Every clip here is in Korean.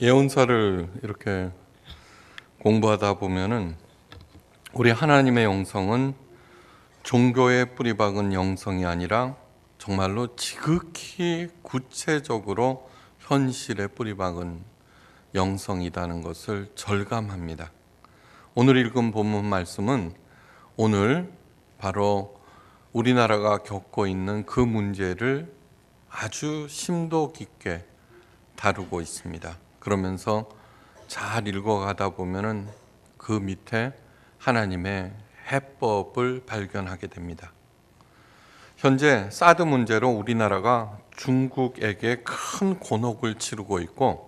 예언사를 이렇게 공부하다 보면은 우리 하나님의 영성은 종교에 뿌리박은 영성이 아니라 정말로 지극히 구체적으로 현실에 뿌리박은 영성이라는 것을 절감합니다. 오늘 읽은 본문 말씀은 오늘 바로 우리나라가 겪고 있는 그 문제를 아주 심도 깊게 다루고 있습니다. 그러면서 잘 읽어가다 보면은 그 밑에 하나님의 해법을 발견하게 됩니다. 현재 사드 문제로 우리나라가 중국에게 큰 곤혹을 치르고 있고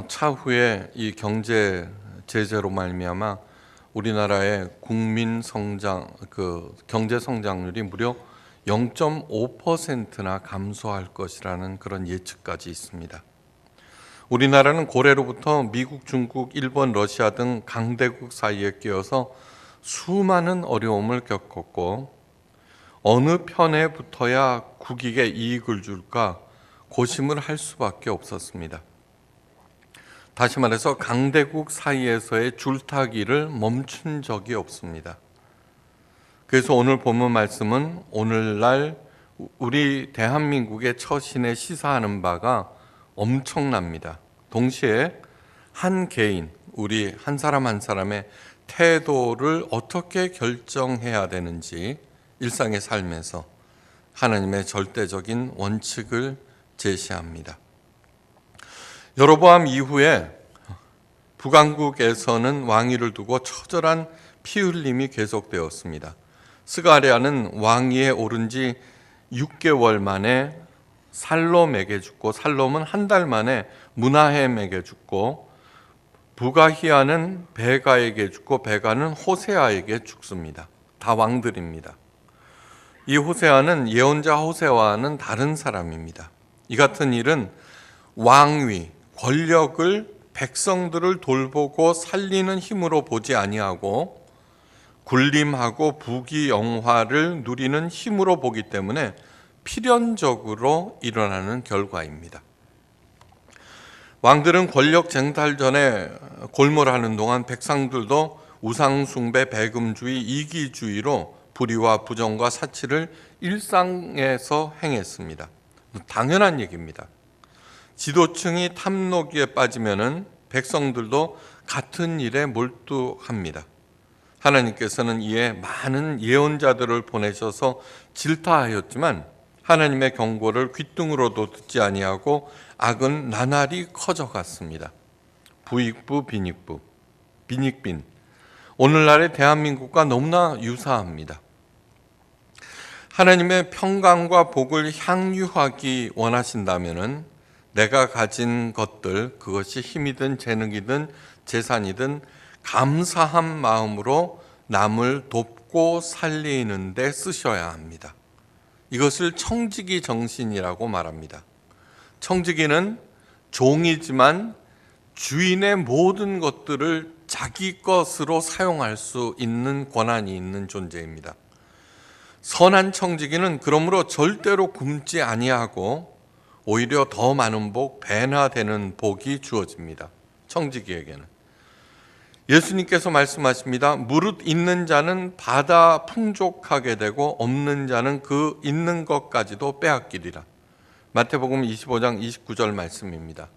차후에 이 경제 제재로 말미암아 우리나라의 국민 성장 경제 성장률이 무려 0.5%나 감소할 것이라는 그런 예측까지 있습니다. 우리나라는 고래로부터 미국, 중국, 일본, 러시아 등 강대국 사이에 끼어서 수많은 어려움을 겪었고 어느 편에 붙어야 국익에 이익을 줄까 고심을 할 수밖에 없었습니다. 다시 말해서 강대국 사이에서의 줄타기를 멈춘 적이 없습니다. 그래서 오늘 본문 말씀은 오늘날 우리 대한민국의 처신에 시사하는 바가 엄청납니다. 동시에 한 개인, 우리 한 사람 한 사람의 태도를 어떻게 결정해야 되는지 일상의 삶에서 하나님의 절대적인 원칙을 제시합니다. 여로보암 이후에 북왕국에서는 왕위를 두고 처절한 피 흘림이 계속되었습니다. 스가랴는 왕위에 오른 지 6개월 만에 살롬에게 죽고 살롬은 한 달 만에 므나헴에게 죽고 부가히야는 베가에게 죽고 베가는 호세아에게 죽습니다. 다 왕들입니다. 이 호세아는 예언자 호세아와는 다른 사람입니다. 이 같은 일은 왕위, 권력을 백성들을 돌보고 살리는 힘으로 보지 아니하고 군림하고 부귀영화를 누리는 힘으로 보기 때문에 필연적으로 일어나는 결과입니다. 왕들은 권력 쟁탈전에 골몰하는 동안 백성들도 우상숭배, 배금주의, 이기주의로 불의와 부정과 사치를 일상에서 행했습니다. 당연한 얘기입니다. 지도층이 탐노기에 빠지면은 백성들도 같은 일에 몰두합니다. 하나님께서는 이에 많은 예언자들을 보내셔서 질타하였지만 하나님의 경고를 귓등으로도 듣지 아니하고 악은 나날이 커져갔습니다. 부익부, 빈익부, 빈익빈. 오늘날의 대한민국과 너무나 유사합니다. 하나님의 평강과 복을 향유하기 원하신다면은 내가 가진 것들, 그것이 힘이든 재능이든 재산이든 감사한 마음으로 남을 돕고 살리는 데 쓰셔야 합니다. 이것을 청지기 정신이라고 말합니다. 청지기는 종이지만 주인의 모든 것들을 자기 것으로 사용할 수 있는 권한이 있는 존재입니다. 선한 청지기는 그러므로 절대로 굶지 아니하고 오히려 더 많은 복, 배나 되는 복이 주어집니다. 청지기에게는. 예수님께서 말씀하십니다. 무릇 있는 자는 받아 풍족하게 되고 없는 자는 그 있는 것까지도 빼앗기리라. 마태복음 25장 29절 말씀입니다.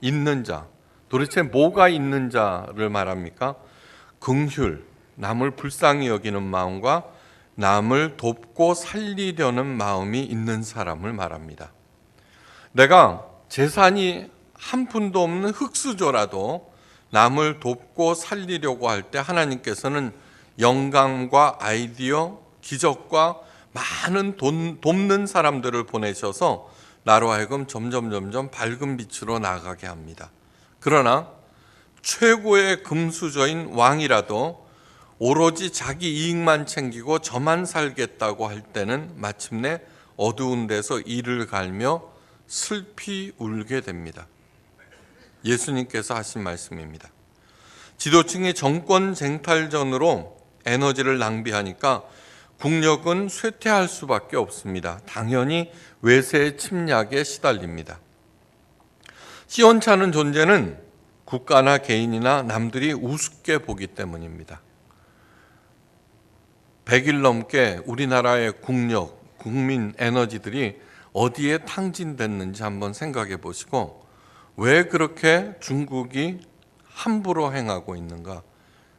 있는 자, 도대체 뭐가 있는 자를 말합니까? 긍휼, 남을 불쌍히 여기는 마음과 남을 돕고 살리려는 마음이 있는 사람을 말합니다. 내가 재산이 한 푼도 없는 흙수저라도 남을 돕고 살리려고 할 때 하나님께서는 영감과 아이디어, 기적과 많은 돕는 사람들을 보내셔서 나로 하여금 점점 밝은 빛으로 나아가게 합니다. 그러나 최고의 금수저인 왕이라도 오로지 자기 이익만 챙기고 저만 살겠다고 할 때는 마침내 어두운 데서 이를 갈며 슬피 울게 됩니다. 예수님께서 하신 말씀입니다. 지도층이 정권 쟁탈전으로 에너지를 낭비하니까 국력은 쇠퇴할 수밖에 없습니다. 당연히 외세의 침략에 시달립니다. 시원찮은 존재는 국가나 개인이나 남들이 우습게 보기 때문입니다. 100일 넘게 우리나라의 국력, 국민 에너지들이 어디에 탕진됐는지 한번 생각해 보시고 왜 그렇게 중국이 함부로 행하고 있는가,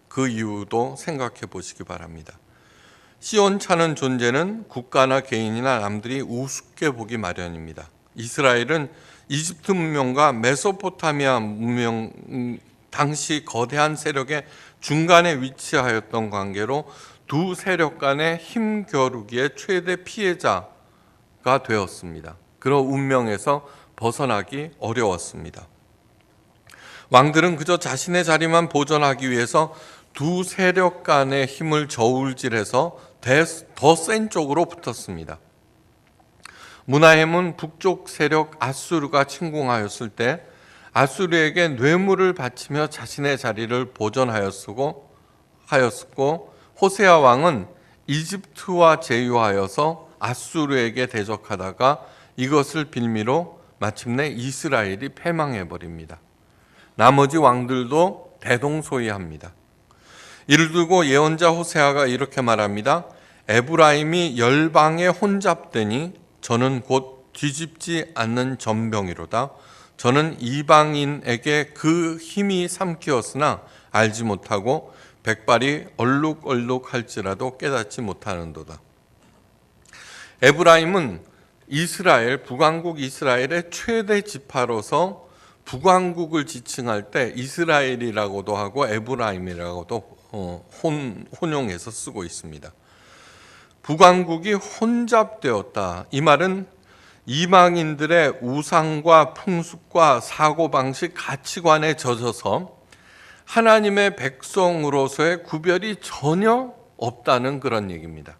그 이유도 생각해 보시기 바랍니다. 시원찮은 존재는 국가나 개인이나 남들이 우습게 보기 마련입니다. 이스라엘은 이집트 문명과 메소포타미아 문명 당시 거대한 세력의 중간에 위치하였던 관계로 두 세력 간의 힘겨루기의 최대 피해자가 되었습니다. 그런 운명에서 벗어나기 어려웠습니다. 왕들은 그저 자신의 자리만 보존하기 위해서 두 세력 간의 힘을 저울질해서 더 센 쪽으로 붙었습니다. 무나헴은 북쪽 세력 아수르가 침공하였을 때 아수르에게 뇌물을 바치며 자신의 자리를 보존하였고, 호세아 왕은 이집트와 제휴하여서 아수르에게 대적하다가 이것을 빌미로 마침내 이스라엘이 패망해 버립니다. 나머지 왕들도 대동소이합니다. 이를 두고 예언자 호세아가 이렇게 말합니다. 에브라임이 열방에 혼잡되니 저는 곧 뒤집지 않는 전병이로다. 저는 이방인에게 그 힘이 삼키었으나 알지 못하고 백발이 얼룩얼룩할지라도 깨닫지 못하는도다. 에브라임은 이스라엘, 북왕국 이스라엘의 최대 지파로서 북왕국을 지칭할 때 이스라엘이라고도 하고 에브라임이라고도 혼용해서 쓰고 있습니다. 북왕국이 혼잡되었다. 이 말은 이방인들의 우상과 풍습과 사고방식, 가치관에 젖어서 하나님의 백성으로서의 구별이 전혀 없다는 그런 얘기입니다.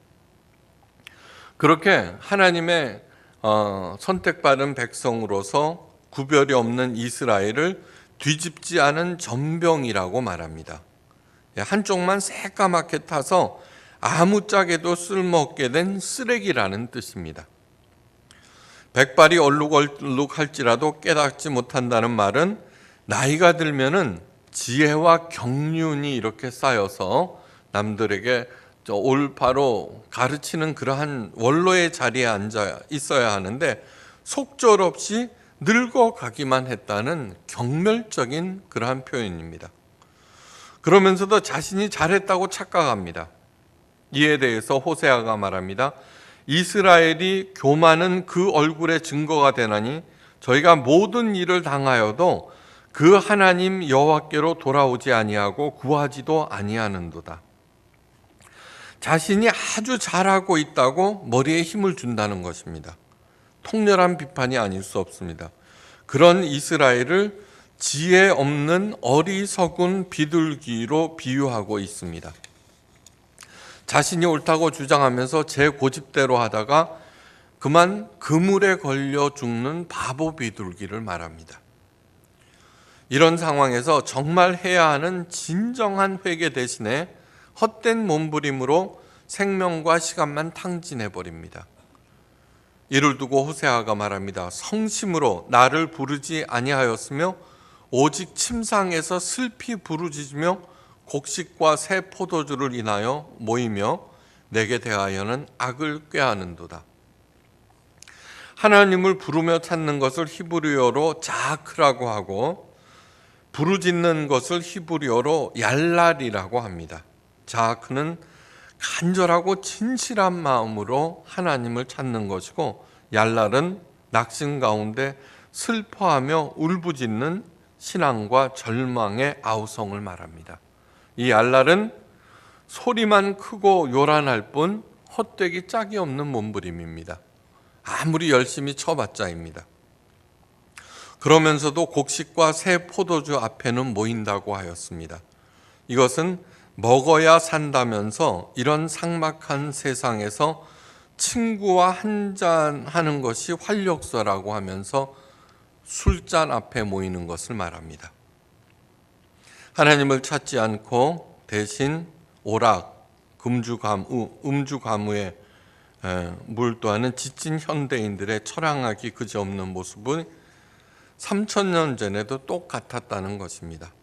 그렇게 하나님의 선택받은 백성으로서 구별이 없는 이스라엘을 뒤집지 않은 전병이라고 말합니다. 한쪽만 새까맣게 타서 아무짝에도 쓸모없게 된 쓰레기라는 뜻입니다. 백발이 얼룩얼룩할지라도 깨닫지 못한다는 말은 나이가 들면은 지혜와 경륜이 이렇게 쌓여서 남들에게 올바로 가르치는 그러한 원로의 자리에 앉아 있어야 하는데 속절없이 늙어가기만 했다는 경멸적인 그러한 표현입니다. 그러면서도 자신이 잘했다고 착각합니다. 이에 대해서 호세아가 말합니다. 이스라엘이 교만은 그 얼굴의 증거가 되나니 저희가 모든 일을 당하여도 그 하나님 여호와께로 돌아오지 아니하고 구하지도 아니하는도다. 자신이 아주 잘하고 있다고 머리에 힘을 준다는 것입니다. 통렬한 비판이 아닐 수 없습니다. 그런 이스라엘을 지혜 없는 어리석은 비둘기로 비유하고 있습니다. 자신이 옳다고 주장하면서 제 고집대로 하다가 그만 그물에 걸려 죽는 바보 비둘기를 말합니다. 이런 상황에서 정말 해야 하는 진정한 회개 대신에 헛된 몸부림으로 생명과 시간만 탕진해 버립니다. 이를 두고 호세아가 말합니다. 성심으로 나를 부르지 아니하였으며 오직 침상에서 슬피 부르짖으며 곡식과 새 포도주를 인하여 모이며 내게 대하여는 악을 꾀하는도다. 하나님을 부르며 찾는 것을 히브리어로 자크라고 하고 부르짖는 것을 히브리어로 얄랄이라고 합니다. 자크는 간절하고 진실한 마음으로 하나님을 찾는 것이고 얄랄은 낙심 가운데 슬퍼하며 울부짖는 신앙과 절망의 아우성을 말합니다. 이 얄랄은 소리만 크고 요란할 뿐 헛되기 짝이 없는 몸부림입니다. 아무리 열심히 쳐봤자입니다. 그러면서도 곡식과 새 포도주 앞에는 모인다고 하였습니다. 이것은 먹어야 산다면서 이런 삭막한 세상에서 친구와 한잔하는 것이 활력소라고 하면서 술잔 앞에 모이는 것을 말합니다. 하나님을 찾지 않고 대신 오락, 음주가무에 몰두하는 지친 현대인들의 처량하기 그지없는 모습을 3000년 전에도 똑같았다는 것입니다.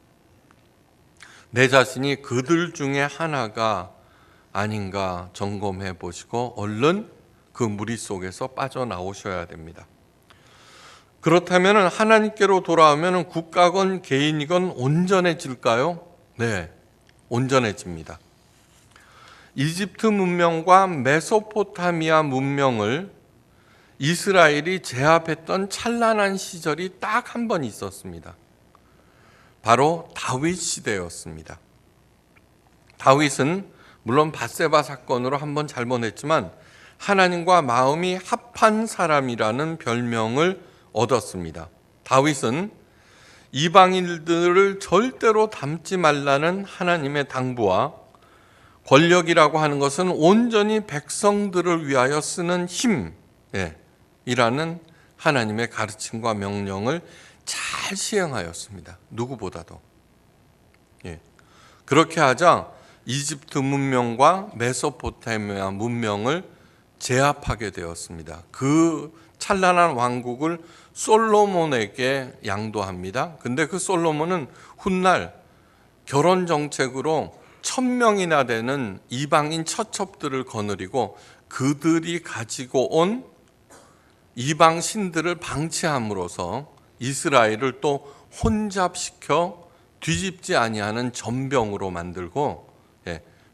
내 자신이 그들 중에 하나가 아닌가 점검해 보시고 얼른 그 무리 속에서 빠져나오셔야 됩니다. 그렇다면 하나님께로 돌아오면 국가건 개인이건 온전해질까요? 네, 온전해집니다. 이집트 문명과 메소포타미아 문명을 이스라엘이 제압했던 찬란한 시절이 딱 한 번 있었습니다. 바로 다윗 시대였습니다. 다윗은 물론 밧세바 사건으로 한 번 잘못했지만 하나님과 마음이 합한 사람이라는 별명을 얻었습니다. 다윗은 이방인들을 절대로 닮지 말라는 하나님의 당부와 권력이라고 하는 것은 온전히 백성들을 위하여 쓰는 힘이라는 하나님의 가르침과 명령을 잘 시행하였습니다. 누구보다도. 그렇게 하자 이집트 문명과 메소포타미아 문명을 제압하게 되었습니다. 그 찬란한 왕국을 솔로몬에게 양도합니다. 근데 그 솔로몬은 훗날 결혼 정책으로 1000명이나 되는 이방인 처첩들을 거느리고 그들이 가지고 온 이방 신들을 방치함으로써 이스라엘을 또 혼잡시켜 뒤집지 아니하는 전병으로 만들고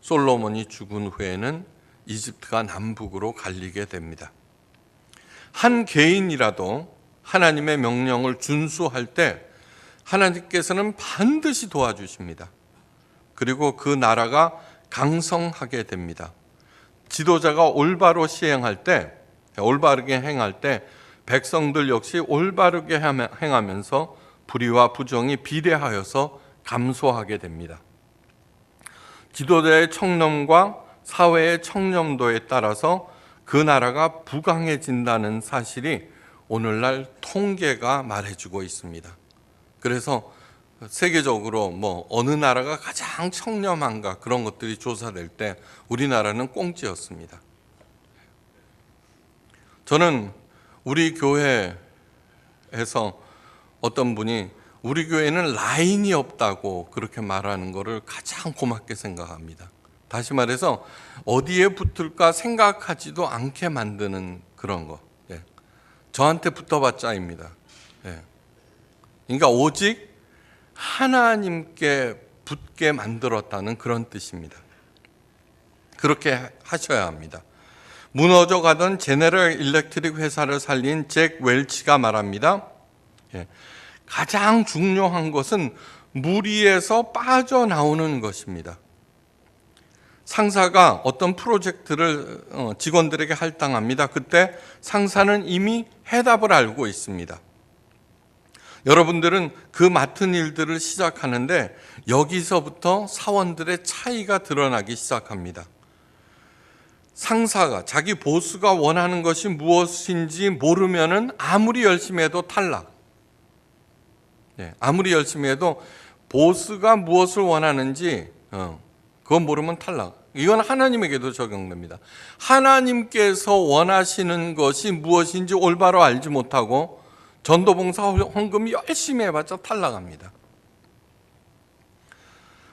솔로몬이 죽은 후에는 이집트가 남북으로 갈리게 됩니다. 한 개인이라도 하나님의 명령을 준수할 때 하나님께서는 반드시 도와주십니다. 그리고 그 나라가 강성하게 됩니다. 지도자가 올바로 시행할 때, 올바르게 행할 때 백성들 역시 올바르게 행하면서 불의와 부정이 비례하여서 감소하게 됩니다. 지도자의 청렴과 사회의 청렴도에 따라서 그 나라가 부강해진다는 사실이 오늘날 통계가 말해주고 있습니다. 그래서 세계적으로 어느 나라가 가장 청렴한가 그런 것들이 조사될 때 우리나라는 꽁지였습니다. 저는 우리 교회에서 어떤 분이 우리 교회는 라인이 없다고 그렇게 말하는 것을 가장 고맙게 생각합니다. 다시 말해서 어디에 붙을까 생각하지도 않게 만드는 그런 거. 저한테 붙어봤자입니다. 그러니까 오직 하나님께 붙게 만들었다는 그런 뜻입니다. 그렇게 하셔야 합니다. 무너져가던 제네럴 일렉트릭 회사를 살린 잭 웰치가 말합니다. 가장 중요한 것은 무리에서 빠져나오는 것입니다. 상사가 어떤 프로젝트를 직원들에게 할당합니다. 그때 상사는 이미 해답을 알고 있습니다. 여러분들은 그 맡은 일들을 시작하는데 여기서부터 사원들의 차이가 드러나기 시작합니다. 상사가 자기 보스가 원하는 것이 무엇인지 모르면은 아무리 열심히 해도 탈락. 아무리 열심히 해도 보스가 무엇을 원하는지 그건 모르면 탈락. 이건 하나님에게도 적용됩니다. 하나님께서 원하시는 것이 무엇인지 올바로 알지 못하고 전도봉사 헌금 열심히 해봤자 탈락합니다.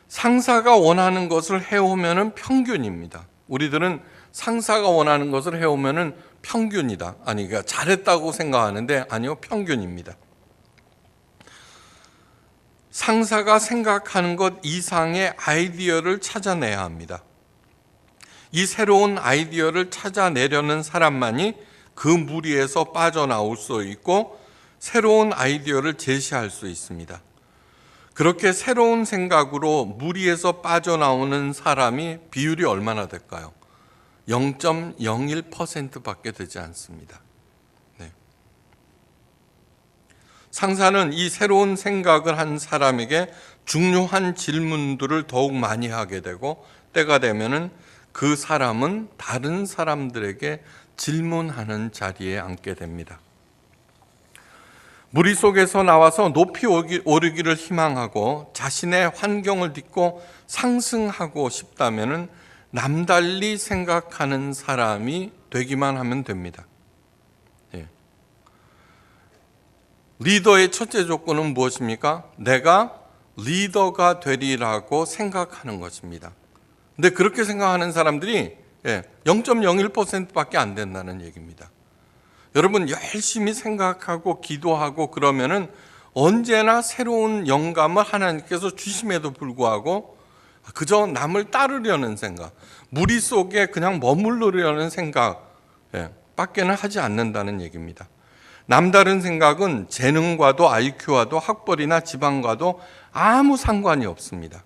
상사가 원하는 것을 해오면은 평균입니다. 우리들은 상사가 원하는 것을 해오면은 평균이다. 그러니까 잘했다고 생각하는데 아니요, 평균입니다. 상사가 생각하는 것 이상의 아이디어를 찾아내야 합니다. 이 새로운 아이디어를 찾아내려는 사람만이 그 무리에서 빠져나올 수 있고 새로운 아이디어를 제시할 수 있습니다. 그렇게 새로운 생각으로 무리에서 빠져나오는 사람이 비율이 얼마나 될까요? 0.01%밖에 되지 않습니다. 상사는 이 새로운 생각을 한 사람에게 중요한 질문들을 더욱 많이 하게 되고 때가 되면은 그 사람은 다른 사람들에게 질문하는 자리에 앉게 됩니다. 무리 속에서 나와서 높이 오르기를 희망하고 자신의 환경을 딛고 상승하고 싶다면은 남달리 생각하는 사람이 되기만 하면 됩니다. 리더의 첫째 조건은 무엇입니까? 내가 리더가 되리라고 생각하는 것입니다. 근데 그렇게 생각하는 사람들이 0.01%밖에 안 된다는 얘기입니다. 여러분 열심히 생각하고 기도하고 그러면은 언제나 새로운 영감을 하나님께서 주심에도 불구하고 그저 남을 따르려는 생각, 무리 속에 그냥 머무르려는 생각 밖에는 하지 않는다는 얘기입니다. 남다른 생각은 재능과도 IQ와도 학벌이나 지방과도 아무 상관이 없습니다.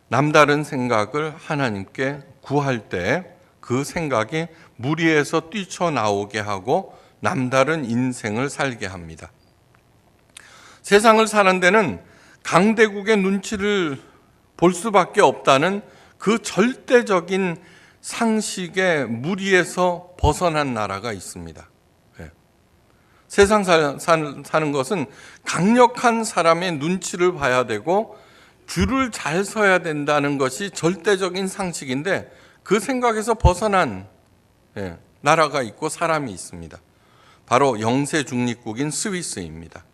남다른 생각을 하나님께 구할 때 그 생각이 무리에서 뛰쳐나오게 하고 남다른 인생을 살게 합니다. 세상을 사는 데는 강대국의 눈치를 볼 수밖에 없다는 그 절대적인 상식의 무리에서 벗어난 나라가 있습니다. 세상 사는 것은 강력한 사람의 눈치를 봐야 되고 줄을 잘 서야 된다는 것이 절대적인 상식인데 그 생각에서 벗어난 나라가 있고 사람이 있습니다. 바로 영세 중립국인 스위스입니다.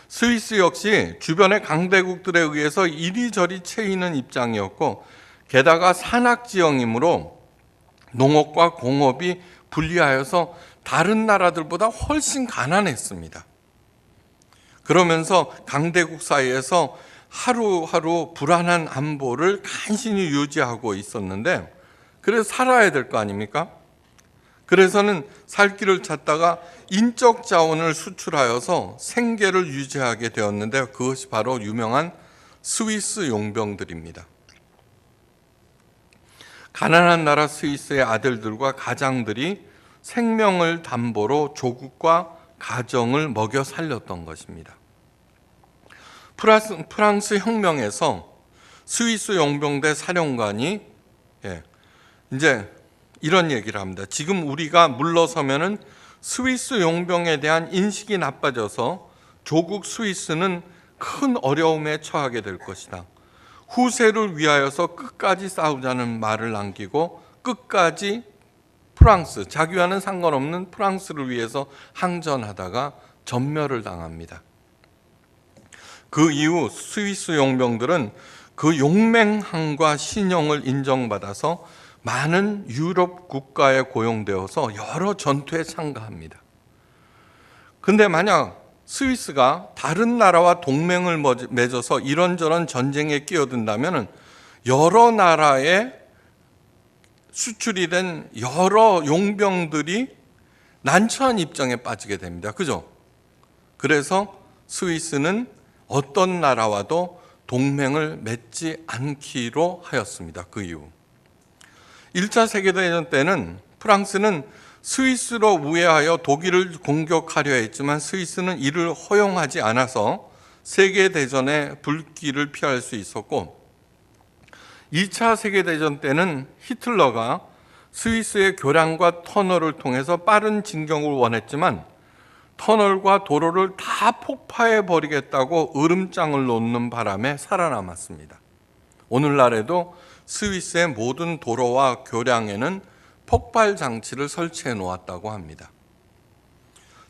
스위스 역시 주변의 강대국들에 의해서 이리저리 채이는 입장이었고 게다가 산악지형이므로 농업과 공업이 불리하여서 다른 나라들보다 훨씬 가난했습니다. 그러면서 강대국 사이에서 하루하루 불안한 안보를 간신히 유지하고 있었는데 그래서 살아야 될 거 아닙니까? 그래서는 살 길을 찾다가 인적 자원을 수출하여서 생계를 유지하게 되었는데 그것이 바로 유명한 스위스 용병들입니다. 가난한 나라 스위스의 아들들과 가장들이 생명을 담보로 조국과 가정을 먹여 살렸던 것입니다. 프랑스 혁명에서 스위스 용병대 사령관이 이제 이런 얘기를 합니다. 지금 우리가 물러서면은 스위스 용병에 대한 인식이 나빠져서 조국 스위스는 큰 어려움에 처하게 될 것이다. 후세를 위하여서 끝까지 싸우자는 말을 남기고 끝까지 프랑스, 자기와는 상관없는 프랑스를 위해서 항전하다가 전멸을 당합니다. 그 이후 스위스 용병들은 그 용맹함과 신용을 인정받아서 많은 유럽 국가에 고용되어서 여러 전투에 참가합니다. 근데 만약 스위스가 다른 나라와 동맹을 맺어서 이런저런 전쟁에 끼어든다면 여러 나라에 수출이 된 여러 용병들이 난처한 입장에 빠지게 됩니다. 그죠? 그래서 스위스는 어떤 나라와도 동맹을 맺지 않기로 하였습니다. 그 이후 1차 세계대전 때는 프랑스는 스위스로 우회하여 독일을 공격하려 했지만 스위스는 이를 허용하지 않아서 세계대전의 불길을 피할 수 있었고 2차 세계대전 때는 히틀러가 스위스의 교량과 터널을 통해서 빠른 진격을 원했지만 터널과 도로를 다 폭파해 버리겠다고 으름장을 놓는 바람에 살아남았습니다. 오늘날에도 스위스의 모든 도로와 교량에는 폭발 장치를 설치해 놓았다고 합니다.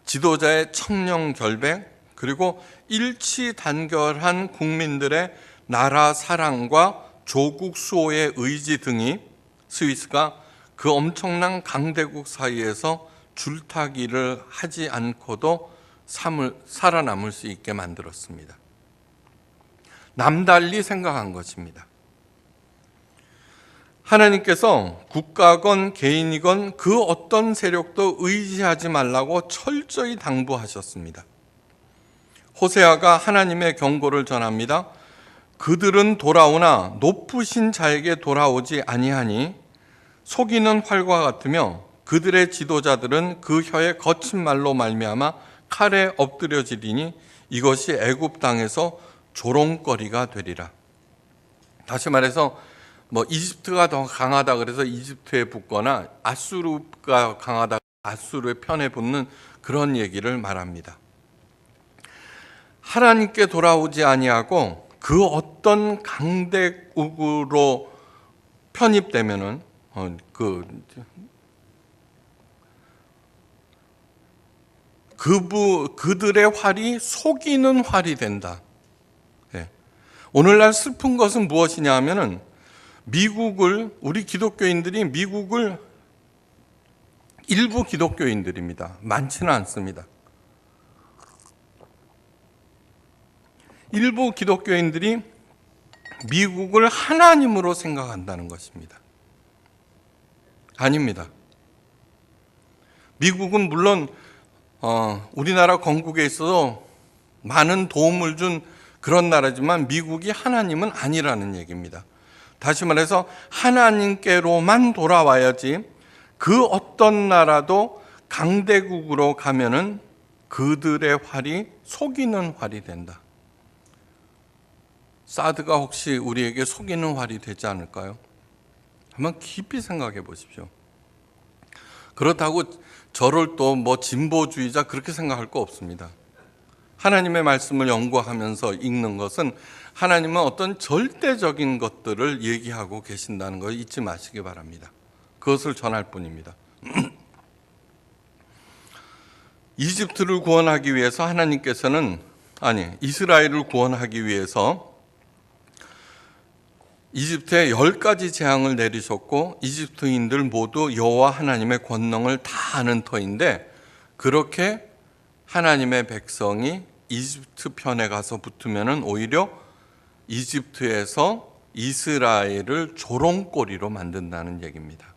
지도자의 청렴 결백 그리고 일치단결한 국민들의 나라 사랑과 조국 수호의 의지 등이 스위스가 그 엄청난 강대국 사이에서 줄타기를 하지 않고도 살아남을 수 있게 만들었습니다. 남달리 생각한 것입니다. 하나님께서 국가건 개인이건 그 어떤 세력도 의지하지 말라고 철저히 당부하셨습니다. 호세아가 하나님의 경고를 전합니다. 그들은 돌아오나 높으신 자에게 돌아오지 아니하니 속이는 활과 같으며 그들의 지도자들은 그 혀의 거친 말로 말미암아 칼에 엎드려지리니 이것이 애굽 땅에서 조롱거리가 되리라. 다시 말해서 이집트가 더 강하다 그래서 이집트에 붙거나 아수르가 강하다 아수르의 편에 붙는 그런 얘기를 말합니다. 하나님께 돌아오지 아니하고 그 어떤 강대국으로 편입되면은 그들의 활이 속이는 활이 된다. 예. 오늘날 슬픈 것은 무엇이냐 하면은 우리 기독교인들이 미국을 일부 기독교인들입니다. 많지는 않습니다. 일부 기독교인들이 미국을 하나님으로 생각한다는 것입니다. 아닙니다. 미국은 물론 우리나라 건국에 있어서 많은 도움을 준 그런 나라지만 미국이 하나님은 아니라는 얘기입니다. 다시 말해서 하나님께로만 돌아와야지 그 어떤 나라도 강대국으로 가면은 그들의 활이 속이는 활이 된다. 사드가 혹시 우리에게 속이는 활이 되지 않을까요? 한번 깊이 생각해 보십시오. 그렇다고 저를 또 진보주의자 그렇게 생각할 거 없습니다. 하나님의 말씀을 연구하면서 읽는 것은 하나님은 어떤 절대적인 것들을 얘기하고 계신다는 걸 잊지 마시기 바랍니다. 그것을 전할 뿐입니다. 이집트를 구원하기 위해서 이스라엘을 구원하기 위해서 이집트에 10가지 재앙을 내리셨고 이집트인들 모두 여호와 하나님의 권능을 다 아는 터인데 그렇게 하나님의 백성이 이집트 편에 가서 붙으면은 오히려 이집트에서 이스라엘을 조롱거리로 만든다는 얘기입니다.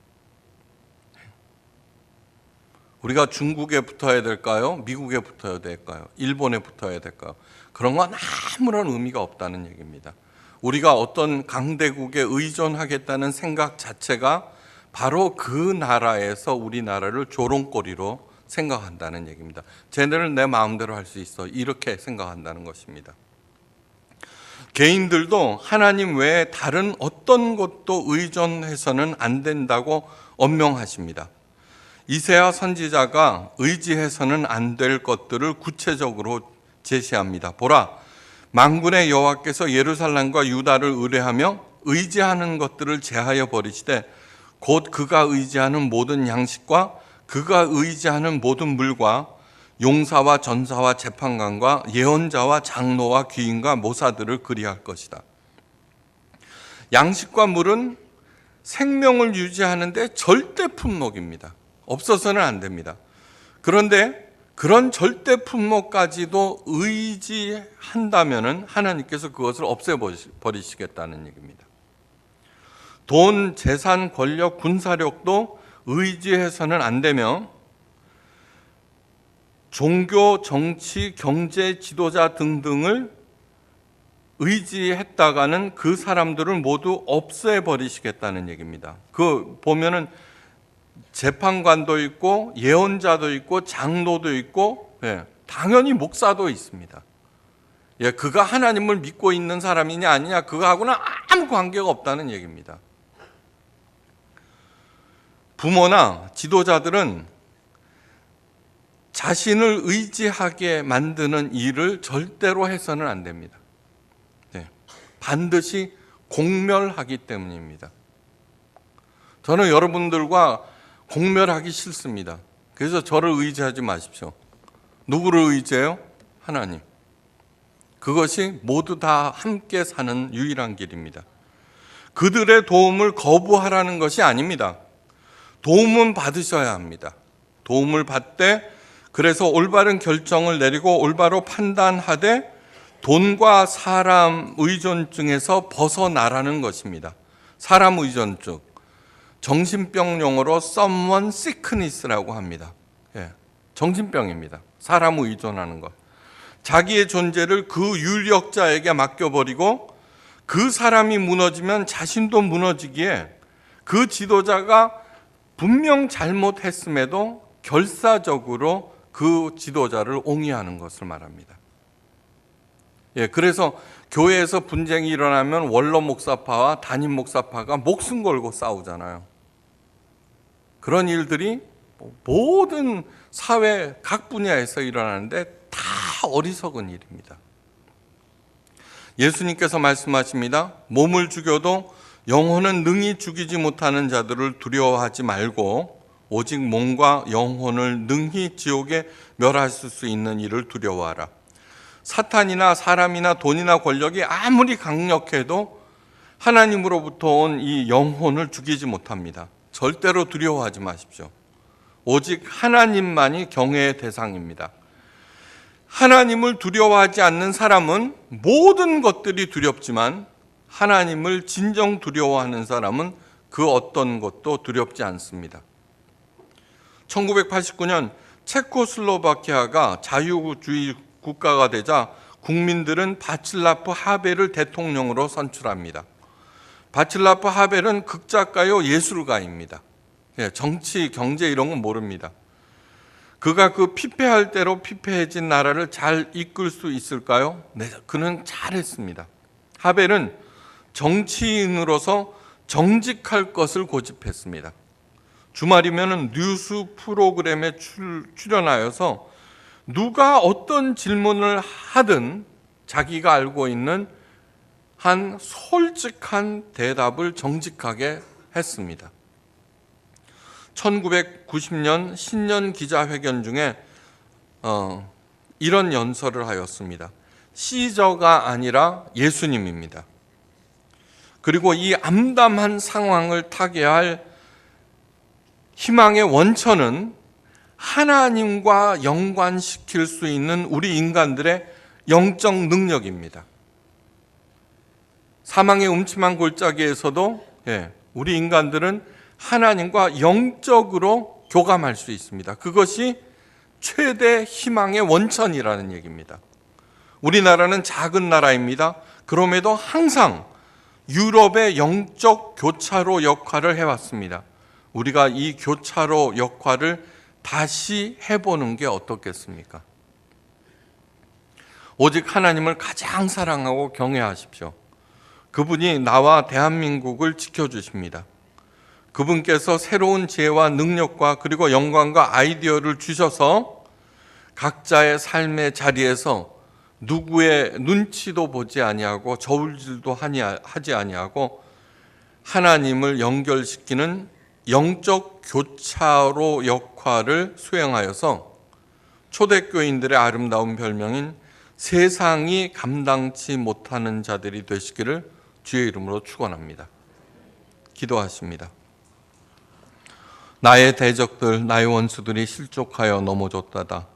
우리가 중국에 붙어야 될까요? 미국에 붙어야 될까요? 일본에 붙어야 될까요? 그런 건 아무런 의미가 없다는 얘기입니다. 우리가 어떤 강대국에 의존하겠다는 생각 자체가 바로 그 나라에서 우리나라를 조롱거리로 생각한다는 얘기입니다. 쟤네를 내 마음대로 할 수 있어. 이렇게 생각한다는 것입니다. 개인들도 하나님 외에 다른 어떤 것도 의존해서는 안 된다고 엄명하십니다. 이새야 선지자가 의지해서는 안 될 것들을 구체적으로 제시합니다. 보라, 만군의 여호와께서 예루살렘과 유다를 의뢰하며 의지하는 것들을 제하여 버리시되 곧 그가 의지하는 모든 양식과 그가 의지하는 모든 물과 용사와 전사와 재판관과 예언자와 장로와 귀인과 모사들을 그리할 것이다. 양식과 물은 생명을 유지하는데 절대 품목입니다. 없어서는 안 됩니다. 그런데 그런 절대 품목까지도 의지한다면 하나님께서 그것을 없애버리시겠다는 얘기입니다. 돈, 재산, 권력, 군사력도 의지해서는 안 되며 종교, 정치, 경제 지도자 등등을 의지했다가는 그 사람들을 모두 없애버리시겠다는 얘기입니다. 그 보면은 재판관도 있고 예언자도 있고 장로도 있고 당연히 목사도 있습니다. 그가 하나님을 믿고 있는 사람이냐 아니냐 그거하고는 아무 관계가 없다는 얘기입니다. 부모나 지도자들은 자신을 의지하게 만드는 일을 절대로 해서는 안 됩니다. 반드시 공멸하기 때문입니다. 저는 여러분들과 공멸하기 싫습니다. 그래서 저를 의지하지 마십시오. 누구를 의지해요? 하나님. 그것이 모두 다 함께 사는 유일한 길입니다. 그들의 도움을 거부하라는 것이 아닙니다. 도움은 받으셔야 합니다. 도움을 받되 그래서 올바른 결정을 내리고 올바로 판단하되 돈과 사람 의존증에서 벗어나라는 것입니다. 사람 의존증, 정신병 용어로 someone sickness라고 합니다. 정신병입니다. 사람 의존하는 것. 자기의 존재를 그 유력자에게 맡겨버리고 그 사람이 무너지면 자신도 무너지기에 그 지도자가 분명 잘못했음에도 결사적으로 그 지도자를 옹이하는 것을 말합니다. 그래서 교회에서 분쟁이 일어나면 원로 목사파와 담임 목사파가 목숨 걸고 싸우잖아요. 그런 일들이 모든 사회 각 분야에서 일어나는데 다 어리석은 일입니다. 예수님께서 말씀하십니다. 몸을 죽여도 영혼은 능히 죽이지 못하는 자들을 두려워하지 말고 오직 몸과 영혼을 능히 지옥에 멸하실 수 있는 일을 두려워하라. 사탄이나 사람이나 돈이나 권력이 아무리 강력해도 하나님으로부터 온 이 영혼을 죽이지 못합니다. 절대로 두려워하지 마십시오. 오직 하나님만이 경외의 대상입니다. 하나님을 두려워하지 않는 사람은 모든 것들이 두렵지만 하나님을 진정 두려워하는 사람은 그 어떤 것도 두렵지 않습니다. 1989년 체코슬로바키아가 자유주의 국가가 되자 국민들은 바칠라프 하벨을 대통령으로 선출합니다. 바칠라프 하벨은 극작가요 예술가입니다. 정치, 경제 이런 건 모릅니다. 그가 그 피폐할 대로 피폐해진 나라를 잘 이끌 수 있을까요? 네, 그는 잘했습니다. 하벨은 정치인으로서 정직할 것을 고집했습니다. 주말이면 뉴스 프로그램에 출연하여서 누가 어떤 질문을 하든 자기가 알고 있는 한 솔직한 대답을 정직하게 했습니다. 1990년 신년 기자회견 중에 이런 연설을 하였습니다. 시저가 아니라 예수님입니다. 그리고 이 암담한 상황을 타개할 희망의 원천은 하나님과 연관시킬 수 있는 우리 인간들의 영적 능력입니다. 사망의 음침한 골짜기에서도 우리 인간들은 하나님과 영적으로 교감할 수 있습니다. 그것이 최대 희망의 원천이라는 얘기입니다. 우리나라는 작은 나라입니다. 그럼에도 항상 유럽의 영적 교차로 역할을 해왔습니다. 우리가 이 교차로 역할을 다시 해보는 게 어떻겠습니까? 오직 하나님을 가장 사랑하고 경외하십시오. 그분이 나와 대한민국을 지켜주십니다. 그분께서 새로운 지혜와 능력과 그리고 영광과 아이디어를 주셔서 각자의 삶의 자리에서 누구의 눈치도 보지 아니하고 저울질도 하지 아니하고 하나님을 연결시키는 영적 교차로 역할을 수행하여서 초대교인들의 아름다운 별명인 세상이 감당치 못하는 자들이 되시기를 주의 이름으로 축원합니다. 기도하십니다. 나의 대적들, 나의 원수들이 실족하여 넘어졌다다.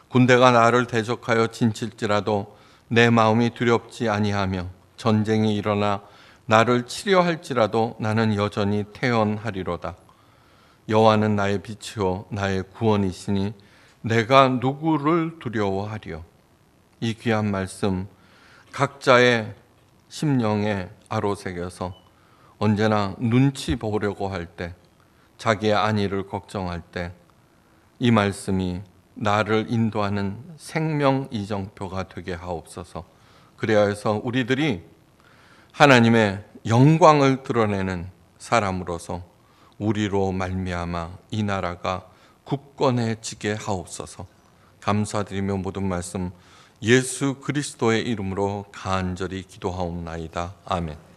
군대가 나를 대적하여 진칠지라도 내 마음이 두렵지 아니하며 전쟁이 일어나 나를 치려 할지라도 나는 여전히 태연하리로다. 여호와는 나의 빛이요 나의 구원이시니 내가 누구를 두려워하리요. 이 귀한 말씀 각자의 심령에 아로새겨서 언제나 눈치 보려고 할 때, 자기의 안위를 걱정할 때 이 말씀이 나를 인도하는 생명 이정표가 되게 하옵소서. 그래야 해서 우리들이 하나님의 영광을 드러내는 사람으로서 우리로 말미암아 이 나라가 굳건해지게 하옵소서. 감사드리며 모든 말씀 예수 그리스도의 이름으로 간절히 기도하옵나이다. 아멘.